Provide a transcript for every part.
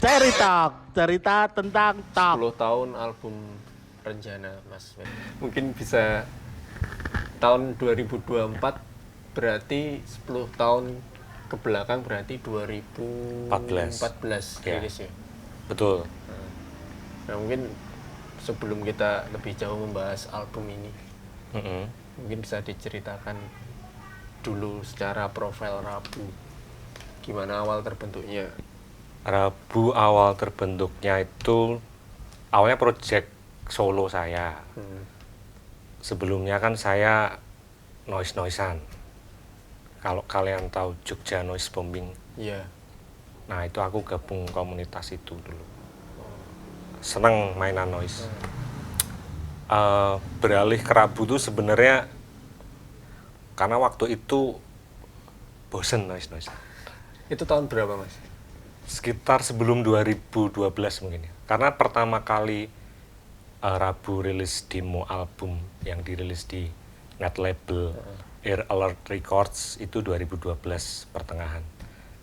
Seri Talk, cerita tentang talk. 10 tahun album Renjana, Mas. Mungkin bisa tahun 2024 berarti 10 tahun ke belakang berarti 2014 Ya. rilis ya. Betul. Nah, mungkin sebelum kita lebih jauh membahas album ini, mungkin bisa diceritakan dulu secara profil Rabu. Gimana awal terbentuknya? Rabu awal terbentuknya itu awalnya project solo saya. Sebelumnya kan saya noise-noisean. Kalau kalian tahu Jogja Noise Bombing, Iya. nah itu aku gabung komunitas itu dulu. Seneng mainan noise. Beralih ke Rabu tuh sebenarnya karena waktu itu bosen noise-noise. Itu tahun berapa, Mas? Sekitar sebelum 2012 mungkin ya. Karena pertama kali Rabu rilis demo album yang dirilis di net label Air Alert Records itu 2012 pertengahan.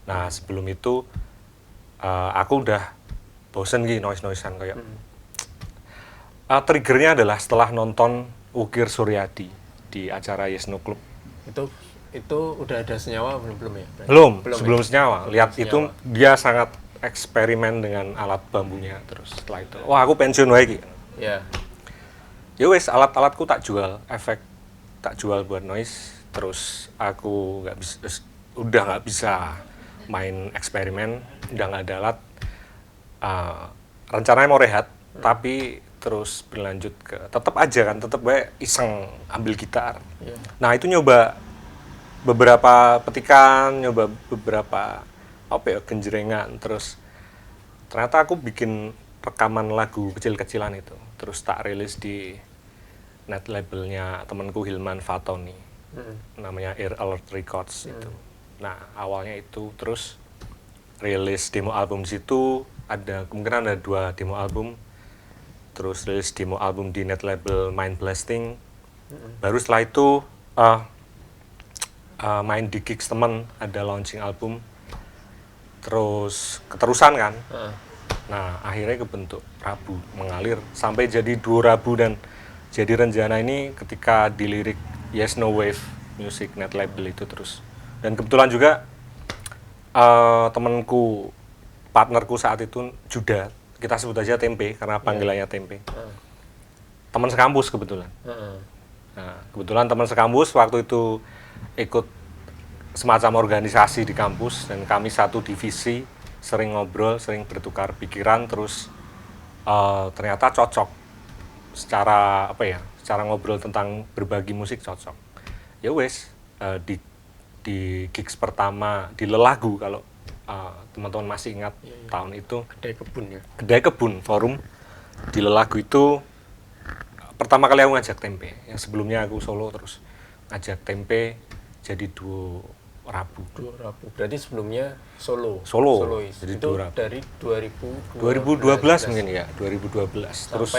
Nah sebelum itu aku udah bosen gitu noise-noisean kayak triggernya adalah setelah nonton Ukir Suryadi di acara Yes No Club. Itu udah ada senyawa belum ya? Belum ya? sebelum senyawa. Belum Lihat senyawa. itu dia sangat eksperimen dengan alat bambunya. Terus setelah itu, wah aku pensiun lagi. Ya. Ya wes alat-alatku tak jual, efek tak jual buat noise. Terus aku udah nggak bisa main eksperimen, udah nggak ada alat. Rencananya mau rehat, tapi terus berlanjut ke tetap gue iseng ambil gitar. Ya. Nah itu nyoba beberapa petikan, nyoba beberapa genjrengan, terus ternyata aku bikin rekaman lagu kecil-kecilan itu, terus tak rilis di net labelnya temanku Hilman Fatoni, namanya Air Alert Records itu. Nah awalnya itu, terus rilis demo album situ, kemungkinan ada 2 demo album, terus rilis demo album di net label Mind Blasting. Baru setelah itu main di gigs temen, ada launching album, terus keterusan kan. Nah akhirnya kebentuk Rabu mengalir sampai jadi duo Rabu dan jadi Renjana ini ketika dilirik Yes No Wave Music net label itu terus. Dan kebetulan juga temanku, partnerku saat itu Juda, kita sebut aja Tempe karena panggilannya Tempe, teman sekampus kebetulan. Nah, kebetulan teman sekampus waktu itu ikut semacam organisasi di kampus dan kami satu divisi, sering ngobrol, sering bertukar pikiran, terus ternyata cocok secara secara ngobrol tentang berbagi musik cocok. Ya wes, di gigs pertama di Lelagu, kalau teman-teman masih ingat tahun itu, Kedai Kebun Forum di Lelagu itu pertama kali aku ngajak Tempe. Yang sebelumnya aku solo, terus ngajak Tempe jadi duo Rabu. Berarti sebelumnya solois. Jadi itu duo Rabu. dari 2012 mungkin ya, 2012. Terus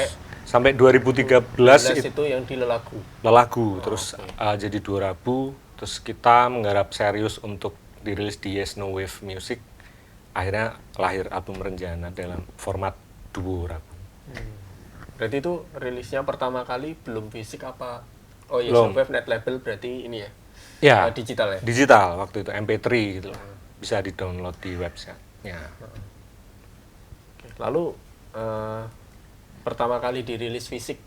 sampai 2013 itu yang di Lelagu. Terus jadi duo Rabu. Terus kita menggarap serius untuk dirilis di Yes No Wave Music. Akhirnya lahir album Renjana dalam format duo Rabu. Berarti itu rilisnya pertama kali belum fisik apa? Oh Yes Belum. No Wave net label berarti ini ya? Ya, Digital ya? digital waktu itu, MP3 gitu loh. Bisa di-download di website. Ya. Lalu pertama kali dirilis fisik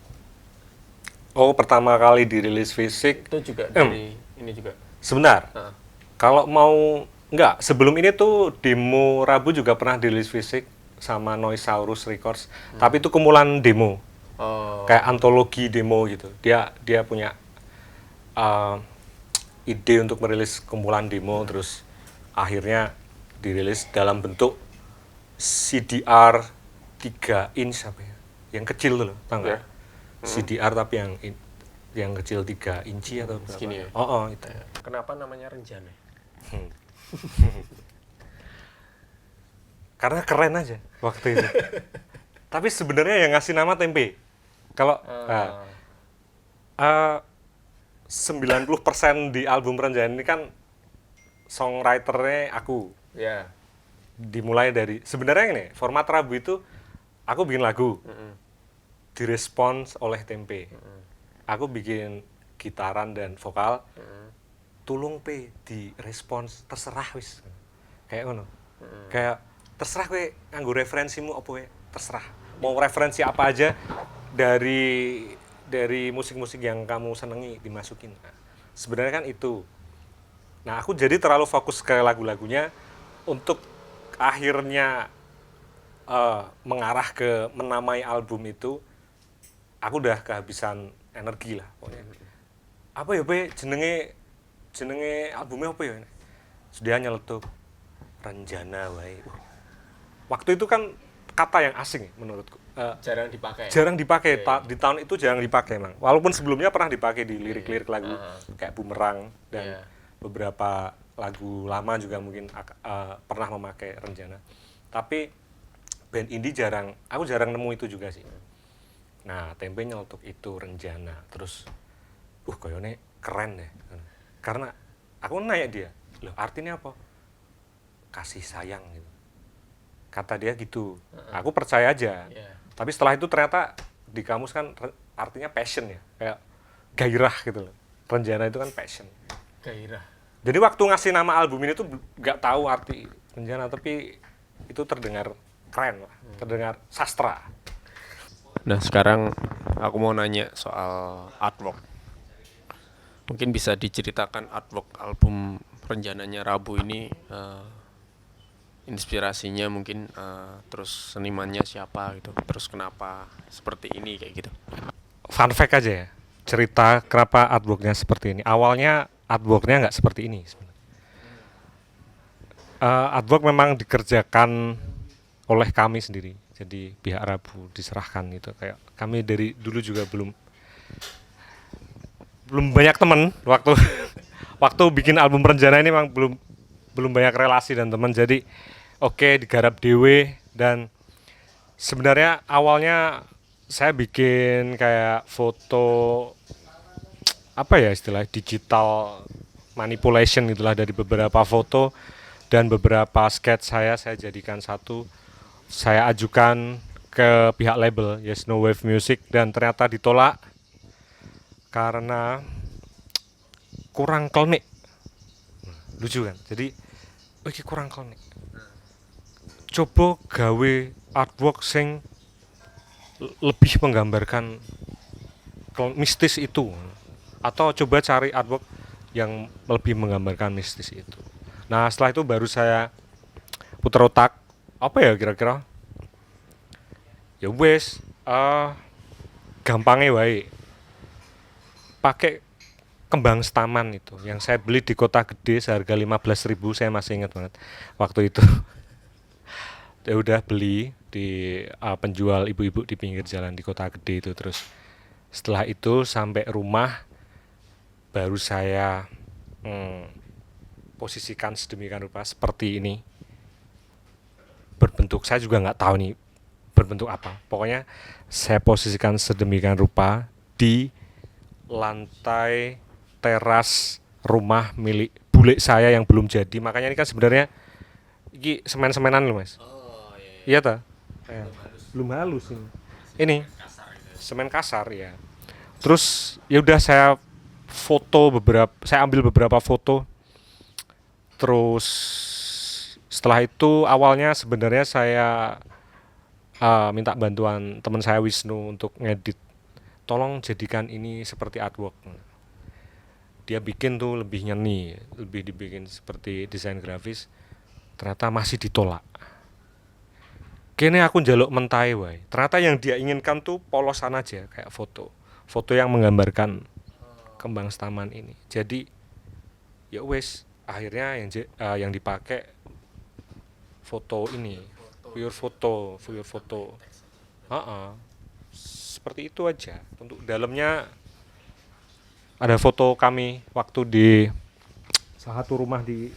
Pertama kali dirilis fisik itu juga dari ini juga? sebentar. Kalau mau sebelum ini tuh demo Rabu juga pernah dirilis fisik sama Noisaurus Records. Tapi itu kumpulan demo. Kayak antologi demo gitu. Dia punya ide untuk merilis kumpulan demo, terus akhirnya dirilis dalam bentuk CDR 3 inch yang kecil tuh loh, tahu nggak? CDR tapi yang kecil 3 inci atau berapa? Segini ya? Itu. Kenapa namanya Renjana? Karena keren aja waktu itu. Tapi sebenarnya yang ngasih nama Tempe. Kalau 90% di album Renjana ini kan songwriternya aku. Ya. dimulai dari sebenarnya ini format Rabu itu aku bikin lagu direspons oleh Tempe. Aku bikin gitaran dan vokal, tulung P direspons terserah wis. Kayak ngono. Kayak terserah kowe nganggo referensimu apa wae, terserah. Mau referensi apa aja dari musik-musik yang kamu senengi dimasukin. Nah, sebenarnya kan itu. Nah, aku jadi terlalu fokus ke lagu-lagunya untuk akhirnya mengarah ke menamai album itu. Aku udah kehabisan energi lah pokoknya. Apa ya Be jenenge albumnya apa ya? Sudah nyeletuk Renjana wae. Waktu itu kan kata yang asing menurutku. Jarang dipakai. Jarang dipakai. Di tahun itu jarang dipakai emang. Walaupun sebelumnya pernah dipakai di lirik-lirik lagu kayak Bumerang dan beberapa lagu lama juga mungkin pernah memakai Renjana. Tapi band indie aku jarang nemu itu juga sih. Nah, Tempe nyeletuk itu Renjana. Terus kayaknya keren deh. Karena aku nanya dia, loh artinya apa? Kasih sayang gitu. Kata dia gitu. Aku percaya aja. Tapi setelah itu ternyata di kamus kan artinya passion ya. Kayak gairah gitu loh. Renjana itu kan passion. Gairah. Jadi waktu ngasih nama album ini tuh nggak tahu arti Renjana, tapi itu terdengar keren lah. Terdengar sastra. Nah, sekarang aku mau nanya soal artwork. Mungkin bisa diceritakan artwork album Renjananya Rabu ini, inspirasinya mungkin, terus senimannya siapa gitu, terus kenapa seperti ini kayak gitu. Fun fact aja ya, cerita kenapa artworknya seperti ini. Awalnya artworknya nggak seperti ini sebenarnya. Artwork memang dikerjakan oleh kami sendiri. Jadi pihak Rabu diserahkan gitu. Kayak kami dari dulu juga belum banyak teman waktu bikin album Renjana ini memang belum banyak relasi dan teman. Jadi digarap dewe. Dan sebenarnya awalnya saya bikin kayak foto apa ya istilah digital manipulation itulah dari beberapa foto dan beberapa sketch saya jadikan satu, saya ajukan ke pihak label Yes No Wave Music dan ternyata ditolak karena kurang klinik. Lucu kan? Jadi kurang klinik. Coba gawe artwork sing lebih menggambarkan mistis itu, atau coba cari artwork yang lebih menggambarkan mistis itu. Nah, setelah itu baru saya putar otak, apa ya kira-kira? Ya wes, gampangnya wae. Pakai kembang staman itu yang saya beli di Kota Gede seharga 15.000, saya masih ingat banget waktu itu. Ya udah beli di penjual ibu-ibu di pinggir jalan di Kota Gede itu. Terus setelah itu sampai rumah baru saya posisikan sedemikian rupa seperti ini. Berbentuk, saya juga nggak tahu nih berbentuk apa. Pokoknya saya posisikan sedemikian rupa di lantai teras rumah milik bule saya yang belum jadi. Makanya ini kan sebenarnya ini semen-semenan loh Mas. Iya ta? Belum halus ini. Ini semen kasar ya. Terus ya udah saya ambil beberapa foto. Terus setelah itu awalnya sebenarnya saya minta bantuan teman saya Wisnu untuk ngedit. Tolong jadikan ini seperti artwork. Dia bikin tuh lebih nyeni, lebih dibikin seperti desain grafis. Ternyata masih ditolak. Kene aku njaluk mentai wae. Ternyata yang dia inginkan tuh polosan aja kayak foto yang menggambarkan kembang staman ini. Jadi ya wes akhirnya yang dipakai foto ini, pure foto. Seperti itu aja. Untuk dalamnya ada foto kami waktu di salah satu rumah di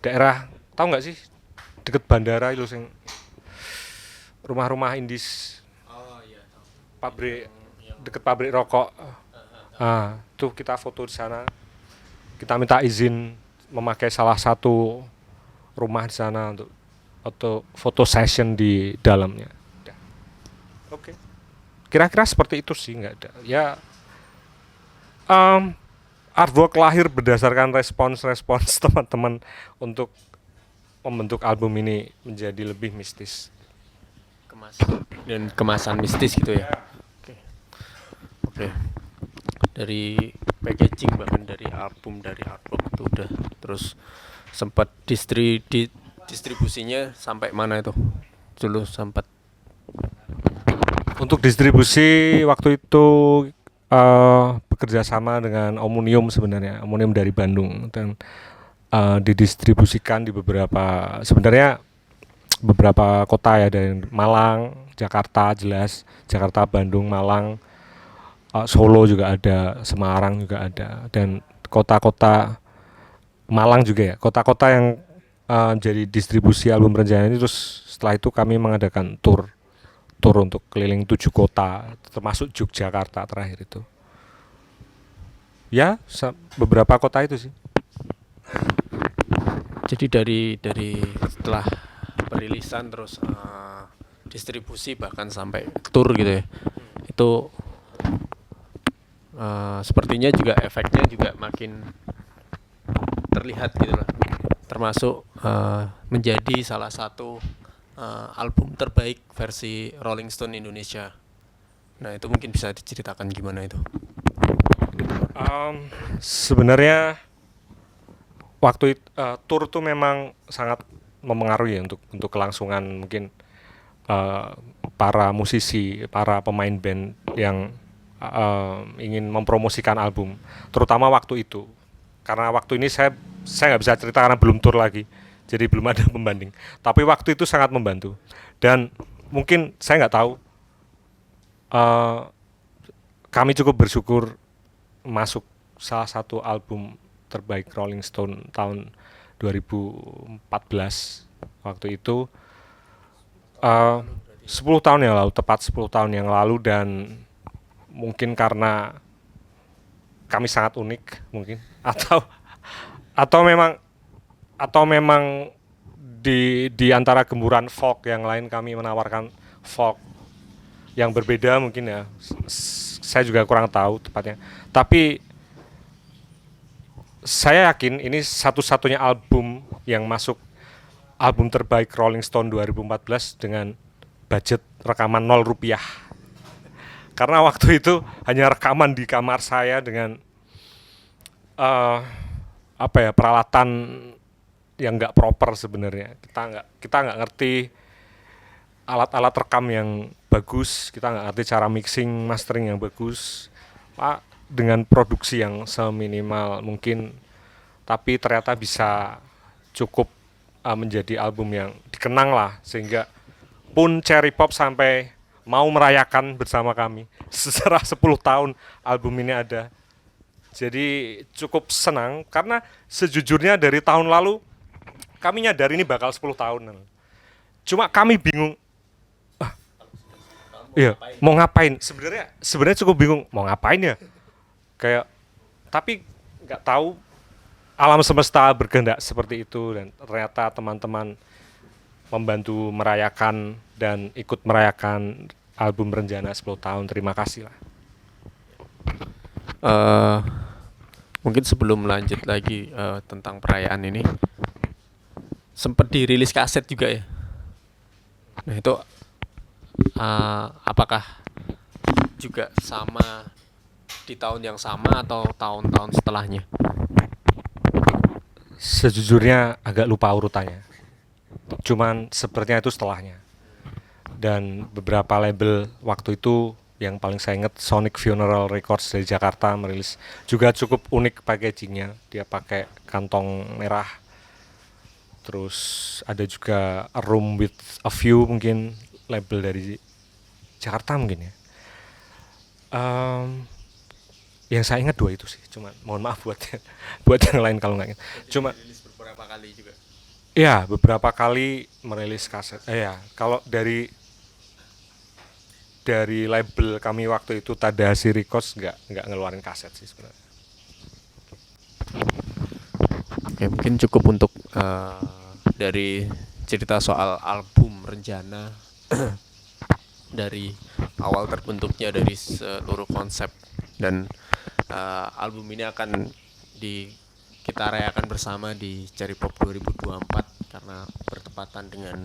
daerah, tahu nggak sih deket bandara itu sing rumah-rumah indis, pabrik deket pabrik rokok. Tuh kita foto di sana. Kita minta izin memakai salah satu rumah di sana untuk atau foto session di dalamnya. Udah. Oke. Kira-kira seperti itu sih, nggak ada. Ya, artwork lahir berdasarkan respons teman-teman untuk membentuk album ini menjadi lebih mistis. Dan kemasan mistis gitu ya. Oke. Dari packaging, bahkan dari album, dari artwork itu udah. Terus sempat distribusinya sampai mana itu? Dulu sempat. Untuk distribusi waktu itu bekerja sama dengan Omnium sebenarnya, Omnium dari Bandung, dan didistribusikan di beberapa kota ya, dari Malang, Jakarta jelas, Jakarta, Bandung, Malang, Solo juga ada, Semarang juga ada, dan kota-kota Malang juga ya, kota-kota yang jadi distribusi album Rencana ini. Terus setelah itu kami mengadakan tour untuk keliling 7 kota, termasuk Yogyakarta terakhir itu. Ya, beberapa kota itu sih. Jadi dari setelah perilisan terus distribusi bahkan sampai tour gitu ya. Itu sepertinya juga efeknya juga makin terlihat gitu lah. Termasuk menjadi salah satu album terbaik versi Rolling Stone Indonesia. Nah, itu mungkin bisa diceritakan gimana itu? Sebenarnya waktu tour tuh memang sangat mempengaruhi ya untuk kelangsungan mungkin para musisi, para pemain band yang ingin mempromosikan album, terutama waktu itu. Karena waktu ini saya nggak bisa cerita karena belum tour lagi, jadi belum ada pembanding. Tapi waktu itu sangat membantu, dan mungkin saya nggak tahu, kami cukup bersyukur masuk salah satu album terbaik Rolling Stone tahun 2014 waktu itu, 10 tahun yang lalu, tepat 10 tahun yang lalu. Dan mungkin karena kami sangat unik mungkin, atau memang di antara gemburan folk yang lain kami menawarkan folk yang berbeda mungkin ya. Saya juga kurang tahu tepatnya. Tapi saya yakin ini satu-satunya album yang masuk album terbaik Rolling Stone 2014 dengan budget rekaman 0 rupiah. Karena waktu itu hanya rekaman di kamar saya dengan peralatan yang nggak proper sebenarnya. Kita nggak ngerti alat-alat rekam yang bagus, kita nggak ngerti cara mixing, mastering yang bagus, dengan produksi yang seminimal mungkin, tapi ternyata bisa cukup menjadi album yang dikenang lah, sehingga pun Cherry Pop sampai mau merayakan bersama kami setelah 10 tahun album ini ada. Jadi cukup senang, karena sejujurnya dari tahun lalu kami nyadar ini bakal 10 tahun. Cuma kami bingung, mau ngapain? Sebenarnya cukup bingung mau ngapain ya. Kayak, tapi nggak tahu alam semesta berkehendak seperti itu, dan ternyata teman-teman membantu merayakan dan ikut merayakan album Renjana 10 tahun. Terima kasih lah. Mungkin sebelum lanjut lagi tentang perayaan ini, sempat dirilis kaset juga ya. Nah, itu apakah juga sama di tahun yang sama atau tahun-tahun setelahnya? Sejujurnya agak lupa urutannya, cuman sepertinya itu setelahnya. Dan beberapa label waktu itu, yang paling saya ingat Sonic Funeral Records dari Jakarta merilis juga cukup unik packagingnya. Dia pakai kantong merah. Terus ada juga A Room with a View, mungkin label dari Jakarta mungkin ya. Yang saya ingat 2 itu sih. Cuma mohon maaf buat yang lain kalau nggak ingat. Cuma dirilis beberapa kali juga. Ya, beberapa kali merilis kaset. Ya, kalau dari label kami waktu itu Tadahashi Records nggak ngeluarin kaset sih sebenarnya. Oke, mungkin cukup untuk dari cerita soal album rencana dari awal terbentuknya dari seluruh konsep, dan album ini akan kita rayakan bersama di Cherry Pop 2024 karena bertepatan dengan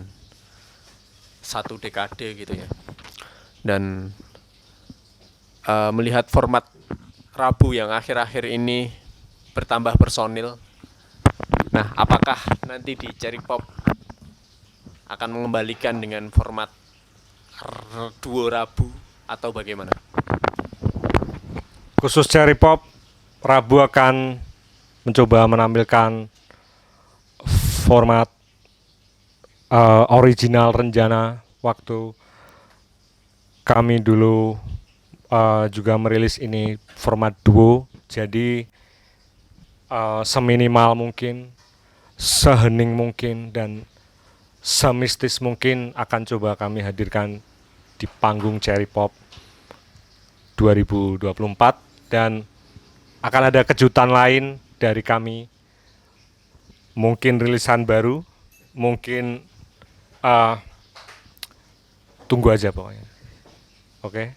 1 dekade gitu ya. Dan melihat format Rabu yang akhir-akhir ini bertambah personil, nah apakah nanti di Cherry Pop akan mengembalikan dengan format duo Rabu atau bagaimana? Khusus Cherry Pop, Rabu akan mencoba menampilkan format original rencana waktu kami dulu juga merilis ini format duo. Jadi seminimal mungkin, sehening mungkin, dan semistis mungkin akan coba kami hadirkan di panggung Cherry Pop 2024, dan akan ada kejutan lain dari kami, mungkin rilisan baru, mungkin tunggu aja pokoknya. Oke.